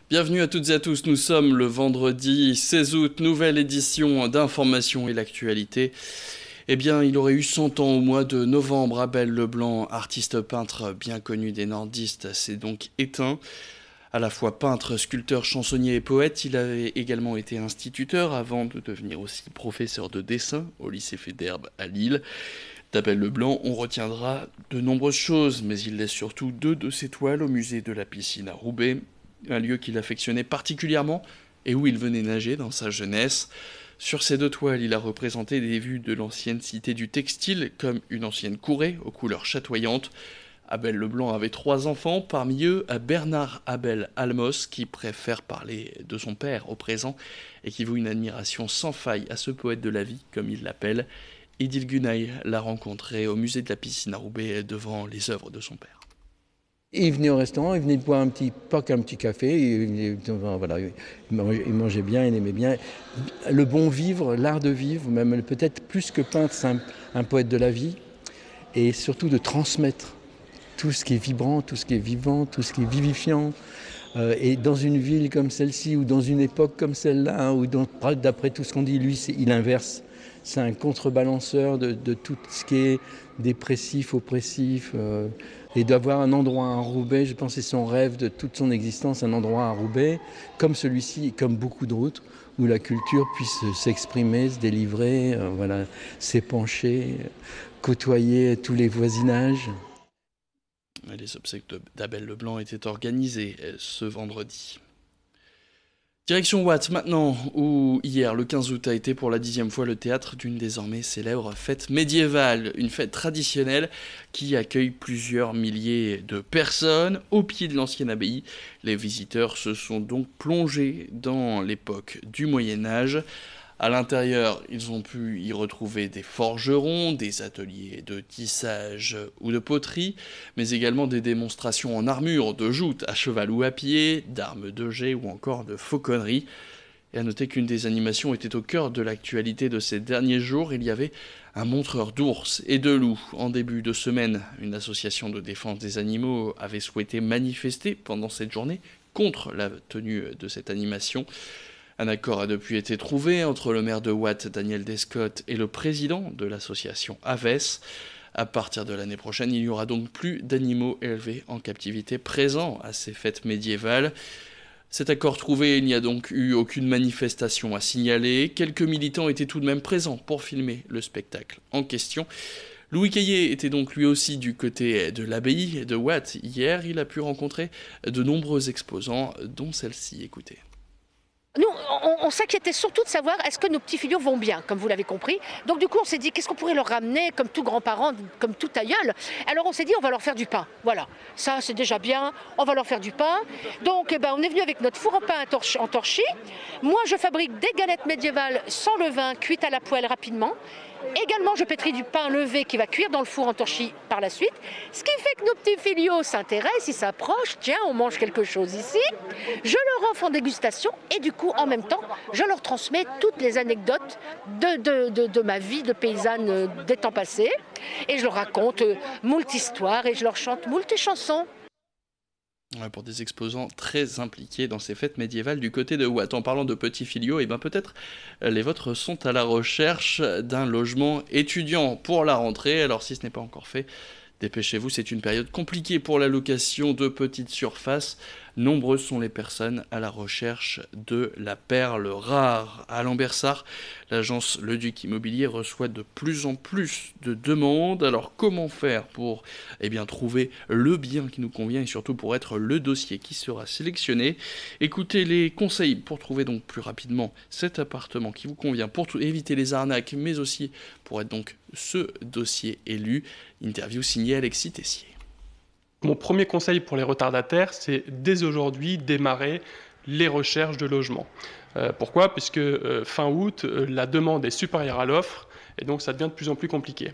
Bienvenue à toutes et à tous, nous sommes le vendredi 16 août, nouvelle édition d'Information et l'actualité. Eh bien, il aurait eu 100 ans au mois de novembre, Abel Leblanc, artiste peintre bien connu des nordistes, s'est donc éteint. À la fois peintre, sculpteur, chansonnier et poète, il avait également été instituteur avant de devenir aussi professeur de dessin au lycée Faidherbe à Lille. D'Abel Leblanc, on retiendra de nombreuses choses, mais il laisse surtout 2 de ses toiles au musée de la piscine à Roubaix, un lieu qu'il affectionnait particulièrement et où il venait nager dans sa jeunesse. Sur ces 2 toiles, il a représenté des vues de l'ancienne cité du textile, comme une ancienne courée aux couleurs chatoyantes. Abel Leblanc avait 3 enfants, parmi eux Bernard Abel Almos, qui préfère parler de son père au présent et qui voue une admiration sans faille à ce poète de la vie, comme il l'appelle. Édile Gunaï l'a rencontré au musée de la piscine à Roubaix devant les œuvres de son père. Il venait au restaurant, il venait boire pas qu'un petit café, voilà, il mangeait bien, il aimait bien. Le bon vivre, l'art de vivre, même peut-être plus que peintre, c'est un poète de la vie, et surtout de transmettre tout ce qui est vibrant, tout ce qui est vivant, tout ce qui est vivifiant. Et dans une ville comme celle-ci, ou dans une époque comme celle-là, ou d'après tout ce qu'on dit, lui, il inverse. C'est un contrebalanceur de tout ce qui est dépressif, oppressif. Et d'avoir un endroit à Roubaix, je pense que c'est son rêve de toute son existence, un endroit à Roubaix, comme celui-ci et comme beaucoup d'autres, où la culture puisse s'exprimer, se délivrer, s'épancher, côtoyer tous les voisinages. Les obsèques d'Abel Leblanc étaient organisées ce vendredi. Direction Watt maintenant, où hier, le 15 août, a été pour la 10e fois le théâtre d'une désormais célèbre fête médiévale, une fête traditionnelle qui accueille plusieurs milliers de personnes au pied de l'ancienne abbaye. Les visiteurs se sont donc plongés dans l'époque du Moyen-Âge. À l'intérieur, ils ont pu y retrouver des forgerons, des ateliers de tissage ou de poterie, mais également des démonstrations en armure, de joutes à cheval ou à pied, d'armes de jet ou encore de fauconnerie. Et à noter qu'une des animations était au cœur de l'actualité de ces derniers jours, il y avait un montreur d'ours et de loups. En début de semaine, une association de défense des animaux avait souhaité manifester pendant cette journée contre la tenue de cette animation. Un accord a depuis été trouvé entre le maire de Watt, Daniel Descott, et le président de l'association Aves. À partir de l'année prochaine, il n'y aura donc plus d'animaux élevés en captivité présents à ces fêtes médiévales. Cet accord trouvé, il n'y a donc eu aucune manifestation à signaler. Quelques militants étaient tout de même présents pour filmer le spectacle en question. Louis Caillé était donc lui aussi du côté de l'abbaye de Watt. Hier, il a pu rencontrer de nombreux exposants, dont celle-ci. Écoutez. Nous, on s'inquiétait surtout de savoir est-ce que nos petits filiaux vont bien, comme vous l'avez compris. Donc du coup, on s'est dit qu'est-ce qu'on pourrait leur ramener, comme tout grand-parent, comme tout aïeul. Alors on s'est dit on va leur faire du pain. Voilà, ça c'est déjà bien, on va leur faire du pain. Donc on est venu avec notre four à pain en torchis. Moi, je fabrique des galettes médiévales sans levain, cuites à la poêle rapidement. Également, je pétris du pain levé qui va cuire dans le four en torchis par la suite. Ce qui fait que nos petits filiaux s'intéressent, ils s'approchent. Tiens, on mange quelque chose ici. Je leur offre en dégustation et du coup, en même temps, je leur transmets toutes les anecdotes de ma vie de paysanne des temps passés. Et je leur raconte moult histoires et je leur chante moult chansons. Pour des exposants très impliqués dans ces fêtes médiévales du côté de Watt. En parlant de petits filiaux, et bien peut-être les vôtres sont à la recherche d'un logement étudiant pour la rentrée. Alors si ce n'est pas encore fait, dépêchez-vous, c'est une période compliquée pour la location de petites surfaces. Nombreuses sont les personnes à la recherche de la perle rare. À Lambersart, l'agence Le Duc Immobilier reçoit de plus en plus de demandes. Alors comment faire pour trouver le bien qui nous convient et surtout pour être le dossier qui sera sélectionné? Écoutez les conseils pour trouver donc plus rapidement cet appartement qui vous convient, pour éviter les arnaques, mais aussi pour être donc ce dossier élu. Interview signée Alexis Tessier. Mon premier conseil pour les retardataires, c'est dès aujourd'hui démarrer les recherches de logement. Pourquoi ? Puisque fin août, la demande est supérieure à l'offre et donc ça devient de plus en plus compliqué.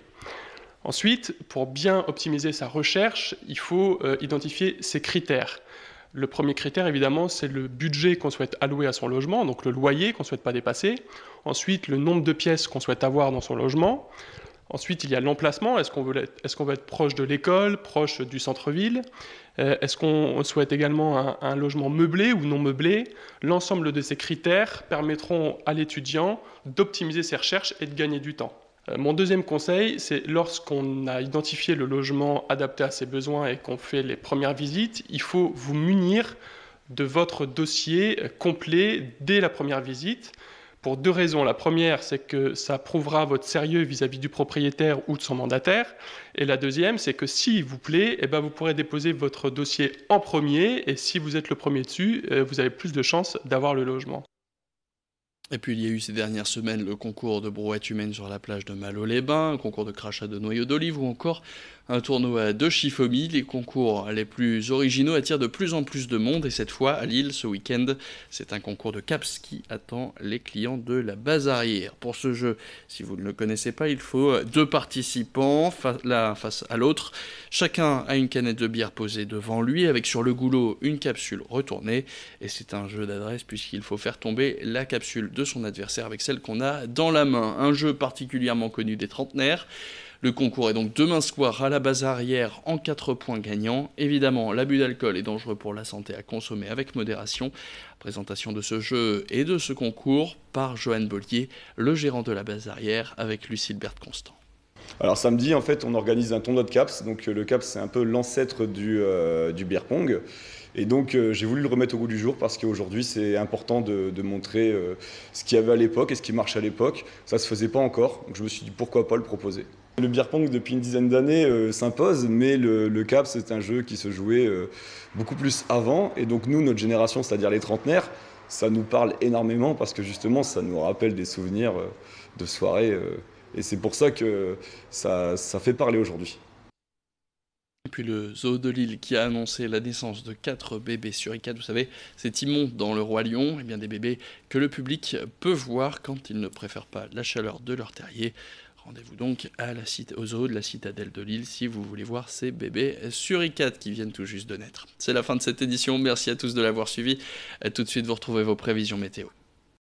Ensuite, pour bien optimiser sa recherche, il faut identifier ses critères. Le premier critère, évidemment, c'est le budget qu'on souhaite allouer à son logement, donc le loyer qu'on ne souhaite pas dépasser. Ensuite, le nombre de pièces qu'on souhaite avoir dans son logement. Ensuite, il y a l'emplacement. Est-ce qu'on veut être proche de l'école, proche du centre-ville? Est-ce qu'on souhaite également un logement meublé ou non meublé? L'ensemble de ces critères permettront à l'étudiant d'optimiser ses recherches et de gagner du temps. Mon deuxième conseil, c'est lorsqu'on a identifié le logement adapté à ses besoins et qu'on fait les premières visites, il faut vous munir de votre dossier complet dès la première visite, pour 2 raisons. La première, c'est que ça prouvera votre sérieux vis-à-vis du propriétaire ou de son mandataire. Et la deuxième, c'est que s'il vous plaît, vous pourrez déposer votre dossier en premier. Et si vous êtes le premier dessus, vous avez plus de chances d'avoir le logement. Et puis il y a eu ces dernières semaines le concours de brouette humaine sur la plage de Malo-les-Bains, un concours de crachat de noyaux d'olive ou encore un tournoi de Shifumi. Les concours les plus originaux attirent de plus en plus de monde et cette fois à Lille ce week-end, c'est un concours de CAPS qui attend les clients de la base arrière. Pour ce jeu, si vous ne le connaissez pas, il faut 2 participants l'un face à l'autre. Chacun a une canette de bière posée devant lui avec sur le goulot une capsule retournée et c'est un jeu d'adresse puisqu'il faut faire tomber la capsule de son adversaire avec celle qu'on a dans la main. Un jeu particulièrement connu des trentenaires. Le concours est donc demain soir à la base arrière en 4 points gagnants. Évidemment, l'abus d'alcool est dangereux pour la santé à consommer avec modération. Présentation de ce jeu et de ce concours par Johan Bollier, le gérant de la base arrière, avec Lucille Berthe-Constant. Alors samedi, en fait, on organise un tournoi de CAPS. Donc le CAPS, c'est un peu l'ancêtre du beer pong. Et donc j'ai voulu le remettre au goût du jour parce qu'aujourd'hui, c'est important de montrer ce qu'il y avait à l'époque et ce qui marche à l'époque. Ça ne se faisait pas encore, donc je me suis dit pourquoi pas le proposer. Le beer pong, depuis une dizaine d'années, s'impose, mais le CAPS, c'est un jeu qui se jouait beaucoup plus avant. Et donc nous, notre génération, c'est-à-dire les trentenaires, ça nous parle énormément parce que justement, ça nous rappelle des souvenirs de soirées. Et c'est pour ça que ça fait parler aujourd'hui. Et puis le zoo de Lille qui a annoncé la naissance de 4 bébés sur ICAT. Vous savez, c'est immonde dans le Roi Lion, et bien des bébés que le public peut voir quand ils ne préfèrent pas la chaleur de leur terrier. Rendez-vous donc au zoo de la citadelle de Lille si vous voulez voir ces bébés sur ICAT qui viennent tout juste de naître. C'est la fin de cette édition, merci à tous de l'avoir suivi. Tout de suite vous retrouvez vos prévisions météo.